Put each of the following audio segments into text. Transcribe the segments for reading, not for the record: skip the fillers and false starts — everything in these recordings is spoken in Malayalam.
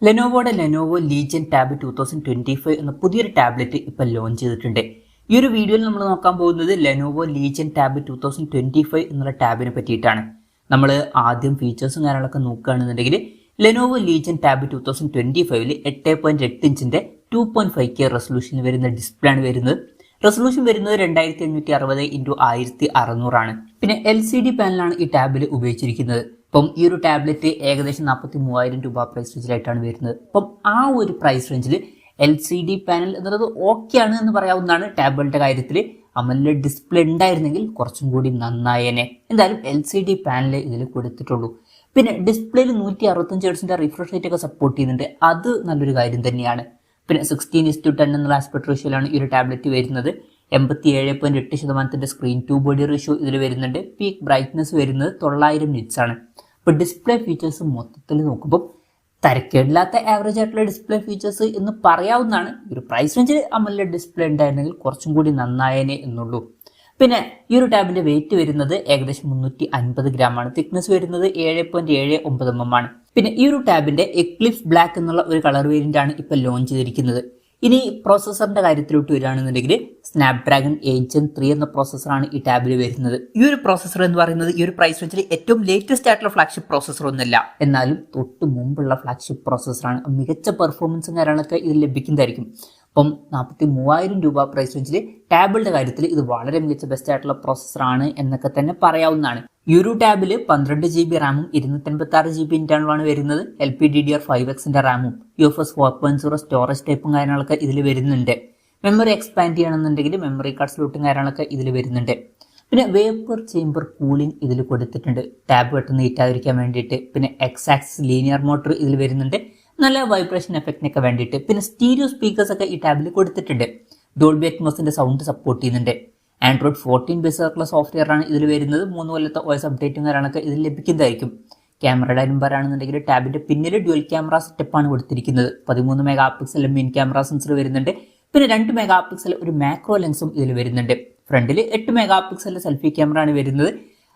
ലെനോവോയുടെ ലെനോവോ ലീജിയൻ ടാബ് 2025 എന്ന പുതിയൊരു ടാബ്ലറ്റ് ഇപ്പോൾ ലോഞ്ച് ചെയ്തിട്ടുണ്ട്. ഈ ഒരു വീഡിയോയിൽ നമ്മൾ നോക്കാൻ പോകുന്നത് ലെനോവോ ലീജിയൻ ടാബ് 2025 എന്നുള്ള ടാബിനെ പറ്റിയിട്ടാണ്. നമ്മൾ ആദ്യം ഫീച്ചേഴ്സും കാര്യങ്ങളൊക്കെ നോക്കുകയാണെന്നുണ്ടെങ്കിൽ ലെനോവോ ലീജിയൻ ടാബ് 2025 8.8 ഇഞ്ചിന്റെ 2.5K റെസൊല്യൂഷനിൽ വരുന്ന ഡിസ്പ്ലേ ആണ് വരുന്നത്. റെസൊല്യൂഷൻ വരുന്നത് 2560x1600 ആണ്. പിന്നെ LCD പാനലാണ് ഈ ടാബിൽ ഉപയോഗിച്ചിരിക്കുന്നത്. അപ്പം ഈ ഒരു ടാബ്ലറ്റ് ഏകദേശം 43,000 രൂപ പ്രൈസ് റേഞ്ചിലായിട്ടാണ് വരുന്നത്. അപ്പം ആ ഒരു പ്രൈസ് റേഞ്ചിൽ LCD പാനൽ എന്നുള്ളത് ഓക്കെയാണ് എന്ന് പറയാവുന്നതാണ്. ടാബുകളുടെ കാര്യത്തിൽ AMOLED ഡിസ്പ്ലേ ഉണ്ടായിരുന്നെങ്കിൽ കുറച്ചും കൂടി നന്നായേനെ. എന്തായാലും LCD പാനൽ ഇതിൽ കൊടുത്തിട്ടുള്ളൂ. പിന്നെ ഡിസ്പ്ലേയിൽ 165 Hz റിഫ്രഷ് റേറ്റ് ഒക്കെ സപ്പോർട്ട് ചെയ്യുന്നുണ്ട്. അത് നല്ലൊരു കാര്യം തന്നെയാണ്. പിന്നെ 16:10 എന്നുള്ള ആസ്പെക്ട് റേഷ്യോയിലാണ് ഈ ഒരു ടാബ്ലറ്റ് വരുന്നത്. 87.8% സ്ക്രീൻ ടു ബോഡി റേഷ്യോ ഇതിൽ വരുന്നുണ്ട്. പീക്ക് ബ്രൈറ്റ്നസ് വരുന്നത് 900 നിറ്റ്സ് ആണ്. അപ്പോൾ ഡിസ്പ്ലേ ഫീച്ചേഴ്സ് മൊത്തത്തിൽ നോക്കുമ്പോൾ തരക്കേടില്ലാത്ത ആവറേജ് ആയിട്ടുള്ള ഡിസ്പ്ലേ ഫീച്ചേഴ്സ് എന്ന് പറയാവുന്നതാണ്. ഒരു പ്രൈസ് റേഞ്ചിൽ AMOLED ഡിസ്പ്ലേ ഉണ്ടായിരുന്നെങ്കിൽ കുറച്ചും കൂടി നന്നായേനെ എന്നുള്ളൂ. പിന്നെ ഈ ഒരു ടാബിന്റെ വെയിറ്റ് വരുന്നത് ഏകദേശം 350 ഗ്രാമാണ്. തിക്നെസ് വരുന്നത് 7.79 mm ആണ്. പിന്നെ ഈ ഒരു ടാബിന്റെ എക്ലിപ്സ് ബ്ലാക്ക് എന്നുള്ള ഒരു കളർ വേരിയന്റ് ആണ് ഇപ്പോൾ ലോഞ്ച് ചെയ്തിരിക്കുന്നത്. ഇനി പ്രോസസ്സറിന്റെ കാര്യത്തിലോട്ട് വരികയാണെന്നുണ്ടെങ്കിൽ സ്നാപ്ഡ്രാഗൺ 8 Gen 3 എന്ന പ്രോസസ്സറാണ് ഈ ടാബിൽ വരുന്നത്. ഈ ഒരു പ്രോസസ്സർ എന്ന് പറയുന്നത് ഈ ഒരു പ്രൈസ് റേഞ്ചിൽ ഏറ്റവും ലേറ്റസ്റ്റ് ആയിട്ടുള്ള ഫ്ലാഗ്ഷിപ്പ് പ്രോസസ്സർ ഒന്നുമല്ല, എന്നാലും തൊട്ട് മുമ്പുള്ള ഫ്ലാഗ്ഷിപ്പ് പ്രോസസ്സറാണ്. മികച്ച പെർഫോമൻസും കാര്യങ്ങളൊക്കെ ഇത് ലഭിക്കുന്നതായിരിക്കും. അപ്പം 43,000 രൂപ പ്രൈസ് റേഞ്ചിൽ ടാബിളുടെ കാര്യത്തിൽ ഇത് വളരെ മികച്ച ബെസ്റ്റ് ആയിട്ടുള്ള പ്രോസസ്സറാണ് എന്നൊക്കെ തന്നെ പറയാവുന്നതാണ്. ഈ ഒരു ടാബിൽ 12 GB റാമും 256 GB ഇന്റേണലാണ് വരുന്നത്. LPDDR5X റാമും UFS 4.0 സ്റ്റോറേജ് ടൈപ്പും കാര്യങ്ങളൊക്കെ ഇതിൽ വരുന്നുണ്ട്. മെമ്മറി എക്സ്പാൻഡ് ചെയ്യണമെന്നുണ്ടെങ്കിൽ മെമ്മറി കാർഡ് സ്ലോട്ടും കാര്യങ്ങളൊക്കെ ഇതിൽ വരുന്നുണ്ട്. പിന്നെ വേപ്പർ ചേംബർ കൂളിംഗ് ഇതിൽ കൊടുത്തിട്ടുണ്ട്, ടാബ് പെട്ടെന്ന് ഹീറ്റാതിരിക്കാൻ വേണ്ടിയിട്ട്. പിന്നെ X-ആക്സിസ് ലീനിയർ മോട്ടർ ഇതിൽ വരുന്നുണ്ട്, നല്ല വൈബ്രേഷൻ എഫക്റ്റിനൊക്കെ വേണ്ടിയിട്ട്. പിന്നെ സ്റ്റീരിയോ സ്പീക്കേഴ്സ് ഒക്കെ ഈ ടാബിൽ കൊടുത്തിട്ടുണ്ട്. ഡോൾബി അറ്റ്മോസിന്റെ സൗണ്ട് സപ്പോർട്ട് ചെയ്യുന്നുണ്ട്. ആൻഡ്രോയിഡ് 14 ബേസ് ആയിട്ടുള്ള സോഫ്റ്റ്വെയർ ആണ് ഇതിൽ വരുന്നത്. 3 കൊല്ലത്തെ OS അപ്ഡേറ്റും കാര്യങ്ങളൊക്കെ ഇതിൽ ലഭിക്കുന്നതായിരിക്കും. ക്യാമറയുടെ കാര്യം പറയുകയാണെന്നുണ്ടെങ്കിൽ ടാബിന്റെ പിന്നിൽ ഡ്യുവൽ ക്യാമറ സെറ്റപ്പാണ് കൊടുത്തിരിക്കുന്നത്. 13 MP മെയിൻ ക്യാമറ സെൻസർ വരുന്നുണ്ട്. പിന്നെ 2 MP ഒരു മാക്രോ ലെൻസും ഇതിൽ വരുന്നുണ്ട്. ഫ്രണ്ടിൽ 8 MP സെൽഫി ക്യാമറ ആണ് വരുന്നത്.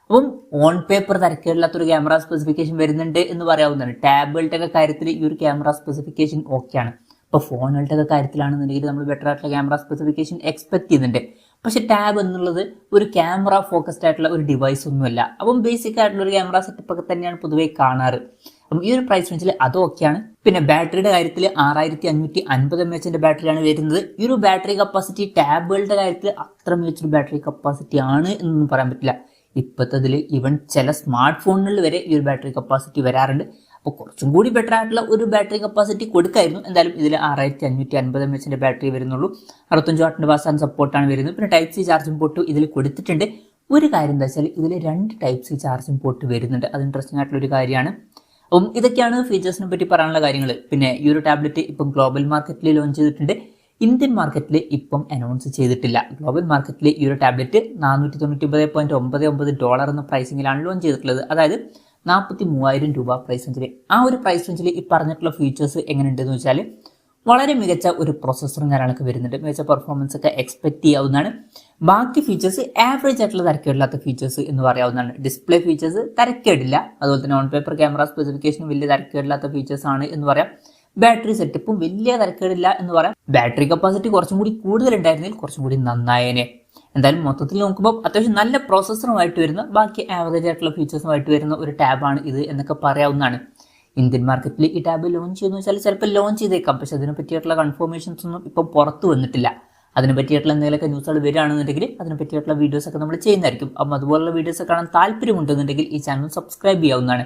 അപ്പം ഓൺ പേപ്പർ തരക്കേടില്ലാത്തൊരു ക്യാമറ സ്പെസിഫിക്കേഷൻ വരുന്നുണ്ട് എന്ന് പറയാവുന്നതാണ്. ടാബുകളുടെ ഒക്കെ കാര്യത്തിൽ ഈ ഒരു ക്യാമറ സ്പെസിഫിക്കേഷൻ ഓക്കെയാണ്. ഇപ്പോൾ ഫോണുകളുടെ ഒക്കെ കാര്യത്തിലാണെന്നുണ്ടെങ്കിൽ നമ്മൾ ബെറ്റർ ആയിട്ടുള്ള ക്യാമറ സ്പെസിഫിക്കേഷൻ എക്സ്പെക്ട് ചെയ്യുന്നുണ്ട്. പക്ഷെ ടാബ് എന്നുള്ളത് ഒരു ക്യാമറ ഫോക്കസ്ഡ് ആയിട്ടുള്ള ഒരു ഡിവൈസ് ഒന്നുമല്ല. അപ്പം ബേസിക് ആയിട്ടുള്ള ഒരു ക്യാമറ സെറ്റപ്പ് ഒക്കെ തന്നെയാണ് പൊതുവേ കാണാറ്. അപ്പം ഈ ഒരു പ്രൈസ് റേഞ്ചിൽ അതൊക്കെയാണ്. പിന്നെ ബാറ്ററിയുടെ കാര്യത്തിൽ 6550 mAh ബാറ്ററിയാണ് വരുന്നത്. ഈ ഒരു ബാറ്ററി കപ്പാസിറ്റി ടാബുകളുടെ കാര്യത്തിൽ അത്ര മികച്ചൊരു ബാറ്ററി കപ്പാസിറ്റി ആണ് എന്നൊന്നും പറയാൻ പറ്റില്ല. ഇപ്പോഴത്തതിൽ ഈവൻ ചില സ്മാർട്ട് ഫോണുകളിൽ വരെ ഈ ഒരു ബാറ്ററി കപ്പാസിറ്റി വരാറുണ്ട്. അപ്പോൾ കുറച്ചും കൂടി ബെറ്റർ ആയിട്ടുള്ള ഒരു ബാറ്ററി കപ്പാസിറ്റി കൊടുക്കായിരുന്നു. എന്തായാലും ഇതിൽ 6550 mAh ബാറ്ററി വരുന്നുള്ളൂ. 65 വാട്ടിന്റെ ഫാസ്റ്റ് സപ്പോർട്ടാണ് വരുന്നത്. പിന്നെ Type-C ചാർജിംഗ് പോർട്ട് ഇതിൽ കൊടുത്തിട്ടുണ്ട്. ഒരു കാര്യം എന്താ വെച്ചാൽ ഇതിൽ 2 Type-C ചാർജിംഗ് പോർട്ട് വരുന്നുണ്ട്. അത് ഇൻട്രസ്റ്റിംഗ് ആയിട്ടുള്ള ഒരു കാര്യമാണ്. അപ്പം ഇതൊക്കെയാണ് ഫീച്ചേഴ്സിനെ പറ്റി പറയാനുള്ള കാര്യങ്ങൾ. പിന്നെ ഈ ഒരു ടാബ്ലറ്റ് ഇപ്പം ഗ്ലോബൽ മാർക്കറ്റിൽ ലോഞ്ച് ചെയ്തിട്ടുണ്ട്. ഇന്ത്യൻ മാർക്കറ്റിൽ ഇപ്പം അനൗൺസ് ചെയ്തിട്ടില്ല. ഗ്ലോബൽ മാർക്കറ്റിൽ ഈ ഒരു ടാബ്ലറ്റ് $499.99 എന്ന പ്രൈസിങ്ങിലാണ് ലോഞ്ച് ചെയ്തിട്ടുള്ളത്. അതായത് 43,000 രൂപ പ്രൈസ് റേഞ്ചിൽ. ആ ഒരു പ്രൈസ് റേഞ്ചിൽ ഈ പറഞ്ഞിട്ടുള്ള ഫീച്ചേഴ്സ് എങ്ങനെയുണ്ടെന്ന് വെച്ചാൽ വളരെ മികച്ച ഒരു പ്രൊസസ്സറും കാര്യങ്ങളൊക്കെ വരുന്നുണ്ട്. മികച്ച പെർഫോമൻസ് ഒക്കെ എക്സ്പെക്ട് ചെയ്യാവുന്നതാണ്. ബാക്കി ഫീച്ചേഴ്സ് ആവറേജ് ആയിട്ടുള്ള തരക്കേടില്ലാത്ത ഫീച്ചേഴ്സ് എന്ന് പറയാവുന്നതാണ്. ഡിസ്പ്ലേ ഫീച്ചേഴ്സ് തരക്കേടില്ല. അതുപോലെ തന്നെ ഓൺ പേപ്പർ ക്യാമറ സ്പെസിഫിക്കേഷനും വലിയ തരക്കേടില്ലാത്ത ഫീച്ചേഴ്സ് ആണ് എന്ന് പറയാം. ബാറ്ററി സെറ്റപ്പും വലിയ തരക്കേടില്ല എന്ന് പറയാം. ബാറ്ററി കപ്പാസിറ്റി കുറച്ചും കൂടി കൂടുതൽ ഉണ്ടായിരുന്നെങ്കിൽ കുറച്ചും കൂടി നന്നായേനെ. എന്തായാലും മൊത്തത്തിൽ നോക്കുമ്പോൾ അത്യാവശ്യം നല്ല പ്രോസസ്സറുമായിട്ട് വരുന്ന ബാക്കി ആവറേജ് ആയിട്ടുള്ള ഫീച്ചേഴ്സുമായിട്ട് വരുന്ന ഒരു ടാബാണ് ഇത് എന്നൊക്കെ പറയാവുന്നതാണ്. ഇന്ത്യൻ മാർക്കറ്റിൽ ഈ ടാബ് ലോഞ്ച് ചെയ്യുന്ന വെച്ചാൽ ചിലപ്പോൾ ലോഞ്ച് ചെയ്തേക്കാം. പക്ഷെ അതിനെ പറ്റിയിട്ടുള്ള കൺഫർമേഷൻസ് ഒന്നും ഇപ്പം പുറത്തു വന്നിട്ടില്ല. അതിനെ പറ്റിയിട്ടുള്ള എന്തെങ്കിലുമൊക്കെ ന്യൂസുകൾ വരികയാണെന്നുണ്ടെങ്കിൽ അതിനെ പറ്റിയിട്ടുള്ള വീഡിയോസ് ഒക്കെ നമ്മൾ ചെയ്യുന്നതായിരിക്കും. അപ്പം അതുപോലുള്ള വീഡിയോസ് കാണാൻ താല്പര്യമുണ്ടെന്നുണ്ടെങ്കിൽ ഈ ചാനൽ സബ്സ്ക്രൈബ് ചെയ്യാവുന്നതാണ്.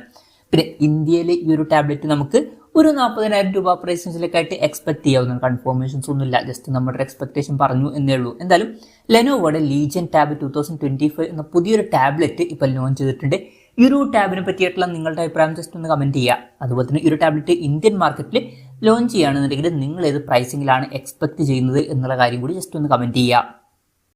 പിന്നെ ഇന്ത്യയിൽ ഈ ഒരു ടാബ്ലറ്റ് നമുക്ക് ഒരു 40,000 രൂപ പ്രൈസ് റേഞ്ചിലേക്കായിട്ട് എക്സ്പെക്ട് ചെയ്യാവുന്നതാണ്. കൺഫർമേഷൻസ് ഒന്നുമില്ല, ജസ്റ്റ് നമ്മുടെ എക്സ്പെക്ടേഷൻ പറഞ്ഞു എന്നേ ഉള്ളൂ. എന്തായാലും ലെനോവോയുടെ ലീജിയൻ ടാബ് 2025 എന്ന പുതിയൊരു ടാബ്ലറ്റ് ഇപ്പോൾ ലോഞ്ച് ചെയ്തിട്ടുണ്ട്. ഈ ഒരു ടാബിനെ പറ്റിയിട്ടുള്ള നിങ്ങളുടെ അഭിപ്രായം ജസ്റ്റ് ഒന്ന് കമന്റ് ചെയ്യുക. അതുപോലെ തന്നെ ഈ ഒരു ടാബ്ലറ്റ് ഇന്ത്യൻ മാർക്കറ്റിൽ ലോഞ്ച് ചെയ്യുകയാണെന്നുണ്ടെങ്കിൽ നിങ്ങൾ ഏത് പ്രൈസിങ്ങിലാണ് എക്സ്പെക്ട് ചെയ്യുന്നത് എന്നുള്ള കാര്യം കൂടി ജസ്റ്റ് ഒന്ന് കമന്റ് ചെയ്യുക.